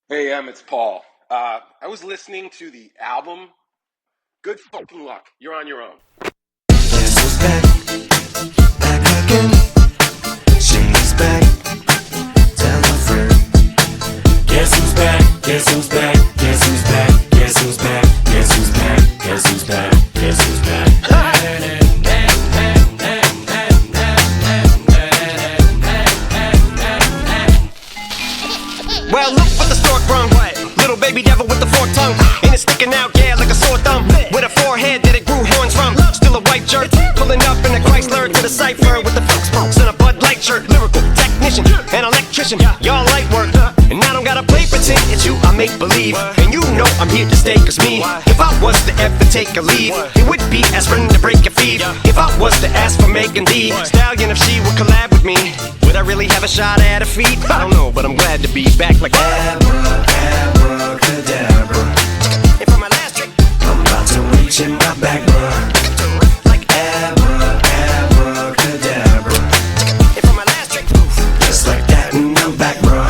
Hey, it's Paul. I was listening to the album. Good fucking luck. You're on your own. Guess who's back? Back again. She's back. Tell a friend. Guess who's back? Guess who's back? Guess who's back? Guess who's back? Guess who's back? Guess who's back? Guess who's back? Well, look what the stork brung. Little baby devil with the forked tongue, and it's sticking out, yeah, like a sore thumb. With a forehead that it grew horns from. Still a white jerk, pulling up in a Chrysler to the cipher with the folks and a Bud Light shirt. Lyrical technician, an electrician, y'all light work. And I don't gotta play pretend, it's you I make believe. And you know I'm here to stay, cause me, if I was to ever take a leave, it would be as friend to break a feed. If I was to ask for Megan Thee Stallion, if she would collab with me, would I really have a shot at a feat? I don't know, but I'm glad to be back like Abracadabra. And for my last trick, I'm about to reach in my back, bruh. like Abracadabra. And for my last trick, Just like that, and I'm back, bruh.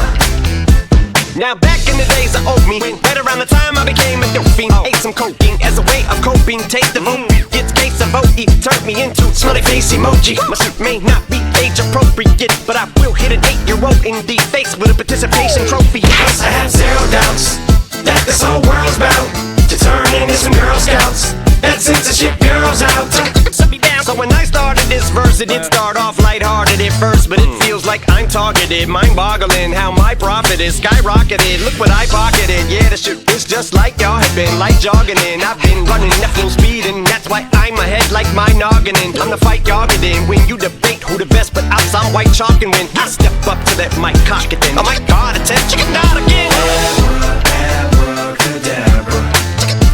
now back in the days of old me, right around the time I became a dope fiend, ate some cocaine as a way of coping. Take the vote, gets case of OE, turned me into smiley face emoji. My suit may not be age appropriate, but I will hit an 8-year-old in the face with a participation trophy. Yes, I have zero doubts that this whole world's bound to turn into some Girl Scouts. That censorship bureau's out. Shut me down. So when I started this verse, it did start off lighthearted at first, but it feels like I'm targeted. Mind-boggling how my profit is skyrocketed. Look what I pocketed. Yeah, the shit is just like y'all have been, like jogging in. I've been running at full speed, and that's why I'm ahead like my noggin. I'm the fight y'all get in when you debate who the best, but I'm white chalk, and when I step up to that mic, cock it then. Oh my God, attempt chicken out again. Abracadabra.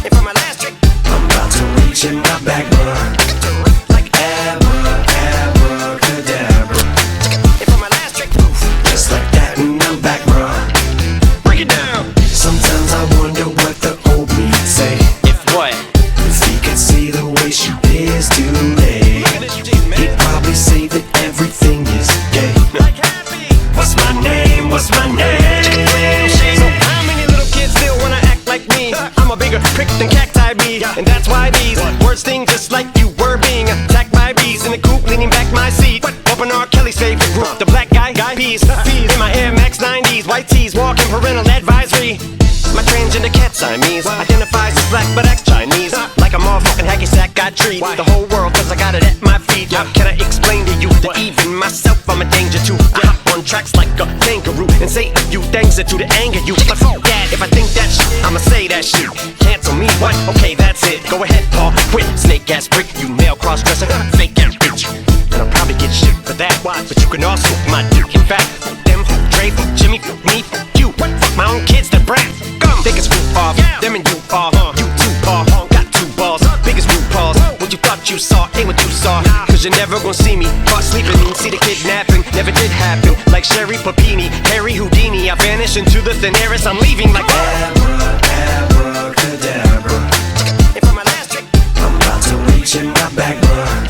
And for my last trick, I'm about to reach in my back, bruh. like Abracadabra. and for my last trick, Just like that, and I'm back, bruh. break it down. Sometimes I wonder what the old me'd say If what? if he could see the way she is today. He'd probably say that everything is gay. Like happy. What's my name? What's my name? So how many little kids still wanna act like me? I'm a bigger prick than cacti bee, and that's why these words sting just like you were being attacked by bees in the coop, leaning back my seat. Open R. Kelly's favorite group, the black guy peas. In my Air Max 90s, white tees, walking parental advisory. My transgender cat Siamese identifies as black but acts Chinese. Like a motherfucking hacky sack, I treat the whole world cause I got it at my feet. How can I explain to you that even myself I'm a danger to? I hop on tracks like a kangaroo and say a few things that to the anger you. But fuck that, if I think that shit, I'ma say that shit. Cancel me, what? Okay, that's it. Go ahead, Paul, quit. Snake ass prick, you male cross-dresser, fake ass bitch. And I'll probably get shit for that, but you can also my dick. In fact, them, Dre, Jimmy, me, you. Fuck my own kids, they're brat. Take a screw off, them and you are. You too are, got two balls, biggest root paws. What you thought you saw ain't what you saw. Cause you're never gonna see me caught sleeping. See the kidnapping, never did happen. Like Sherry Papini, Harry Houdini, I vanish into the thin air as I'm leaving like Abracadabra. And for my last trick, I'm about to reach in my back, bruh.